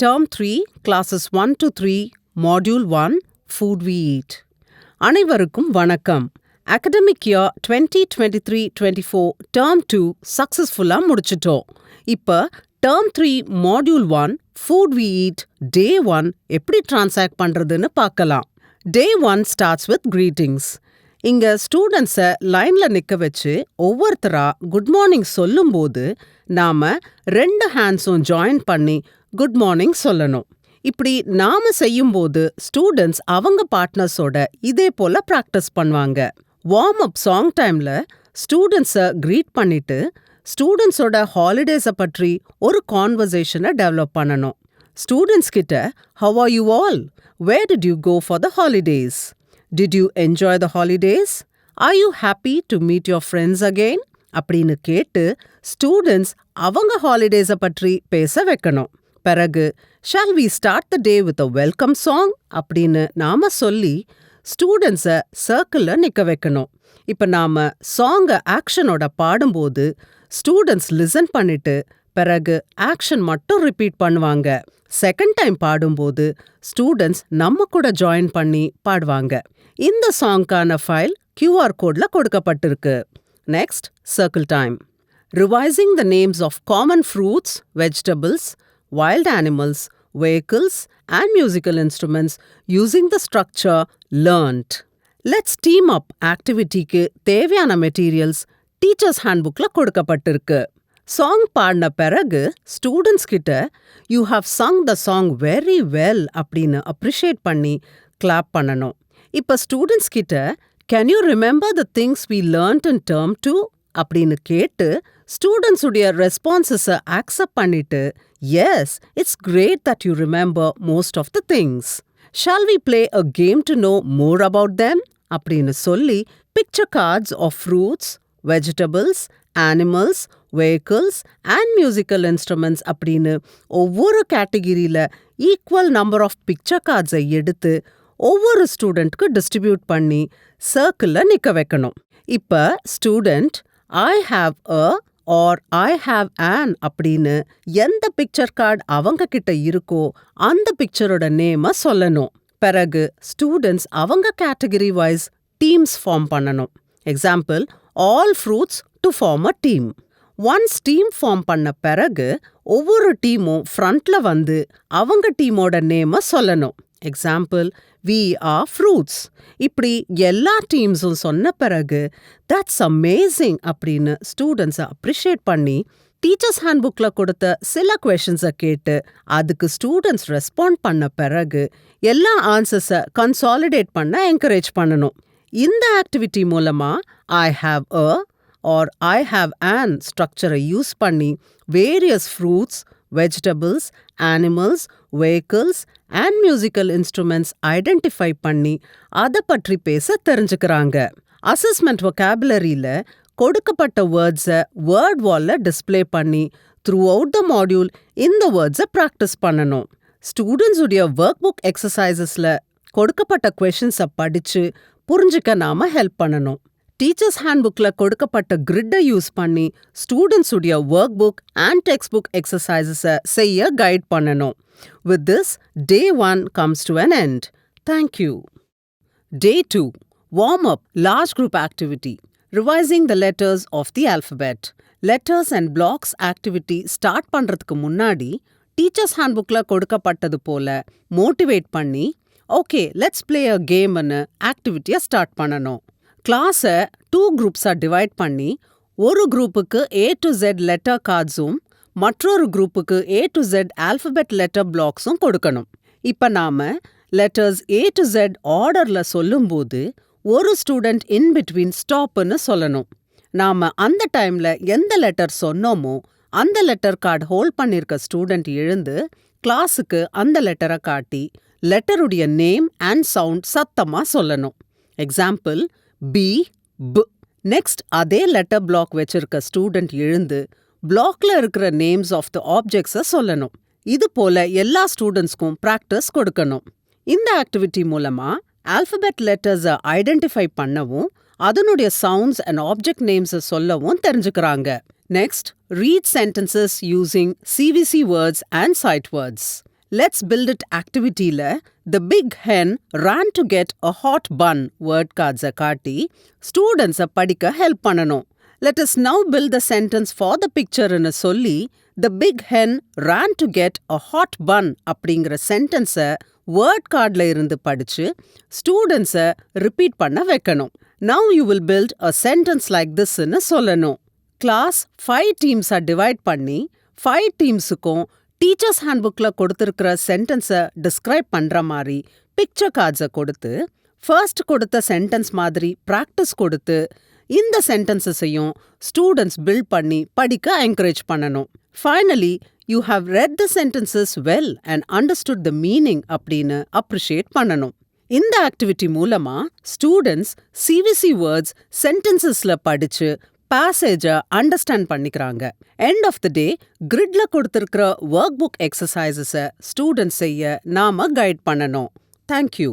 Term 3, Classes 1 to 3, Module 1, Food We Eat. அனைவருக்கும் வணக்கம். Academic year 2023-24 Term 2 சக்ஸஸ்ஃபுல்லா முடிச்சிட்டோம். இப்போ Term 3, Module 1, Food We Eat, Day 1 எப்படி transact பண்றதுன்னு பார்க்கலாம். Day 1 starts with greetings. இங்க ஸ்டூடெண்ட்ஸை லைன்ல நிக்க வச்சு ஒவ்வொருத்தரா குட் மார்னிங் சொல்லும்போது நாம 2 ஹேண்ட்ஸும் ஜாயின் பண்ணி குட் மார்னிங் சொல்லணும். இப்படி நாம செய்யும்போது ஸ்டூடெண்ட்ஸ் அவங்க பார்ட்னர்ஸோட இதே போல ப்ராக்டிஸ் பண்ணுவாங்க. வார்ம் அப் சாங் டைம்ல ஸ்டூடெண்ட்ஸை க்ரீட் பண்ணிட்டு ஸ்டூடெண்ட்ஸோட ஹாலிடேஸை பற்றி ஒரு கான்வர்சேஷனை டெவலப் பண்ணணும். ஸ்டூடெண்ட்ஸ் கிட்ட how are you all? Where did you go for the holidays? Did you enjoy the holidays? Are you happy to meet your friends again? அப்படின்னு கேட்டு ஸ்டூடெண்ட்ஸ் அவங்க ஹாலிடேஸை பற்றி பேச வைக்கணும். பிறகு shall we start the day with a welcome song அப்படின்னு நாம சொல்லி ஸ்டூடெண்ட்ஸை சர்க்கிளில் நிற்க வைக்கணும். இப்போ நாம சாங்கை ஆக்ஷனோட பாடும்போது ஸ்டூடெண்ட்ஸ் லிசன் பண்ணிட்டு பிறகு ஆக்ஷன் மட்டும் ரிப்பீட் பண்ணுவாங்க. செகண்ட் டைம் பாடும்போது ஸ்டூடெண்ட்ஸ் நம்ம கூட ஜாயின் பண்ணி பாடுவாங்க. இந்த சாங்கான ஃபைல் QR கோட்ல கொடுக்கப்பட்டிருக்கு. Next, circle time. Revising the names of common fruits, vegetables, wild animals, vehicles, and musical instruments using the structure learnt. Let's team up ஆக்டிவிட்டிக்கு தேவையான மெட்டீரியல்ஸ் டீச்சர்ஸ் ஹேண்ட்புக்ல கொடுக்கப்பட்டிருக்கு. சாங் பாடின பிறகு ஸ்டூடெண்ட்ஸ் கிட்ட you have sung the song very well அப்படின்னு appreciate பண்ணி clap பண்ணணும். இப்போ students கிட்ட can you remember the things we learned in term 2 அப்படின்னு கேட்டு ஸ்டூடெண்ட்ஸ் உடைய ரெஸ்பான்சஸை அக்செப்ட் பண்ணிட்டு yes, it's great that you remember most of the things. Shall we play a game to know more about them அப்படின்னு சொல்லி picture cards of fruits, vegetables, animals, vehicles and musical instruments அப்படின்னு ஒவ்வொரு கேட்டகிரியில equal number of picture கார்ட்ஸை எடுத்து ஒவ்வொரு ஸ்டூடெண்ட்க்கு distribute பண்ணி சர்க்கிளில் நிற்க வைக்கணும். இப்போ student I have a or I have an அப்படின்னு எந்த பிக்சர் கார்டு அவங்க கிட்ட இருக்கோ அந்த பிக்சரோட நேமை சொல்லணும். பிறகு ஸ்டூடெண்ட்ஸ் அவங்க கேட்டகரி வைஸ் டீம்ஸ் ஃபார்ம் பண்ணணும். Example, all fruits to form a team. Once team form பண்ண பிறகு ஒவ்வொரு டீமும் ஃப்ரண்ட்ல வந்து அவங்க டீமோட நேமை சொல்லணும். Example, we are fruits. இப்படி எல்லா டீம்ஸும் சொன்ன பிறகு தட்ஸ் அமேசிங் அப்படின்னு ஸ்டூடெண்ட்ஸை அப்ரிஷியேட் பண்ணி டீச்சர்ஸ் ஹேண்ட்புக்ல கொடுத்த சில கொஷின்ஸை கேட்டு அதுக்கு ஸ்டூடெண்ட்ஸ் ரெஸ்பாண்ட் பண்ண பிறகு எல்லா ஆன்சர்ஸை கன்சாலிடேட் பண்ண என்கரேஜ் பண்ணணும். இந்த ஆக்டிவிட்டி மூலமா ஐ have a or I have an structure use பண்ணி various fruits, vegetables, animals, vehicles and musical instruments identify பண்ணி அதை பற்றி பேச தெரிஞ்சுக்கிறாங்க. அசஸ்மெண்ட் vocabularyல கொடுக்கப்பட்ட வேர்ட்ஸை வேர்ட் வால்ல டிஸ்பிளே பண்ணி த்ரூ அவுட் த மாடியூல் இந்த வேர்ட்ஸை ப்ராக்டிஸ் பண்ணணும். ஸ்டூடெண்ட்ஸ் உடைய ஒர்க் புக் எக்ஸசைசஸ்ல கொடுக்கப்பட்ட கொஷின்ஸை படிச்சு புரிஞ்சுக்க நாம ஹெல்ப் பண்ணணும். டீச்சர்ஸ் ஹேண்ட்புக்ல கொடுக்கப்பட்ட கிரிட்டை யூஸ் பண்ணி ஸ்டூடெண்ட்ஸ் உடைய work book and text book எக்ஸசைசஸை செய்ய கைட் பண்ணணும். With this, Day 1 comes to an end. Thank you. Day 2, warm up, large group activity. Revising the letters of the alphabet. Letters and blocks activity start பண்றதுக்கு முன்னாடி teachers ஹேண்ட்புக்ல கொடுக்கப்பட்டது போல motivate பண்ணி okay let's play a கேம்னு ஆக்டிவிட்டியை start பண்ணணும். கிளாஸை 2 குரூப்ஸாக டிவைட் பண்ணி ஒரு குரூப்புக்கு A to Z லெட்டர் கார்ட்ஸும் மற்றொரு குரூப்புக்கு A to Z alphabet letter பிளாக்ஸும் கொடுக்கணும். இப்போ நாம லெட்டர்ஸ் A to Z ஆர்டரில் சொல்லும்போது ஒரு ஸ்டூடெண்ட் இன் பிட்வீன் ஸ்டாப்னு சொல்லணும். நாம அந்த டைம்ல எந்த லெட்டர் சொன்னோமோ அந்த லெட்டர் கார்டு ஹோல்ட் பண்ணியிருக்க ஸ்டூடெண்ட் எழுந்து கிளாஸுக்கு அந்த லெட்டரை காட்டி லெட்டருடைய நேம் அண்ட் சவுண்ட் சத்தமாக சொல்லணும். எக்ஸாம்பிள், பி, ப. நெக்ஸ்ட் அதே லெட்டர் பிளாக் வச்சிருக்க ஸ்டூடெண்ட் எழுந்து பிளாக்ல இருக்கிற நேம்ஸ் ஆஃப் த ஆப்ஜெக்ட்ஸை சொல்லணும். இது போல எல்லா ஸ்டூடெண்ட்ஸ்க்கும் ப்ராக்டிஸ் கொடுக்கணும். இந்த ஆக்டிவிட்டி மூலமா ஆல்ஃபபெட் லெட்டர்ஸை ஐடென்டிஃபை பண்ணவும் அதனுடைய சவுண்ட்ஸ் அண்ட் ஆப்ஜெக்ட் நேம்ஸை சொல்லவும் தெரிஞ்சுக்கிறாங்க. Next, read sentences using CVC words and sight words. Let's build it ஆக்டிவிட்டியில் the big hen ran to get a hot bun word கார்ட்ஸை காட்டி ஸ்டூடெண்ட்ஸை படிக்க ஹெல்ப் பண்ணணும். Let us now build the sentence for the picture-ன்னு சொல்லி the big hen ran to get a hot bun அப்படிங்கிற சென்டென்ஸை word கார்டில் இருந்து படிச்சு ஸ்டூடெண்ட்ஸை ரிப்பீட் பண்ண வைக்கணும். Now you will build a sentence like this-ன்னு சொல்லணும். கிளாஸ் 5 டீம்ஸை டிவைட் பண்ணி 5 டீம்ஸுக்கும் டீச்சர்ஸ் ஹேண்ட்புக்கில் கொடுத்துருக்கிற சென்டென்ஸை டிஸ்கிரைப் பண்ணுற மாதிரி பிக்சர் கார்ட்ஸை கொடுத்து ஃபர்ஸ்ட் கொடுத்த சென்டென்ஸ் மாதிரி ப்ராக்டிஸ் கொடுத்து இந்த சென்டென்சஸையும் ஸ்டூடெண்ட்ஸ் பில்ட் பண்ணி படிக்க என்கரேஜ் பண்ணணும். Finally you have read the sentences well and understood the meaning அப்படின்னு அப்ரிஷியேட் பண்ணணும். இந்த ஆக்டிவிட்டி மூலமா ஸ்டூடெண்ட்ஸ் சிவிசி வேர்ட்ஸ் சென்டென்சஸ்ல படிச்சு பேசேஜை அண்டர்ஸ்டாண்ட் பண்ணிக்கிறாங்க. எண்ட் ஆஃப் த டே கிரிட்ல கொடுத்திருக்கிற ஒர்க் புக் எக்ஸசைசஸை ஸ்டூடெண்ட்ஸ் செய்ய நாம கைட் பண்ணணும். தேங்க்யூ.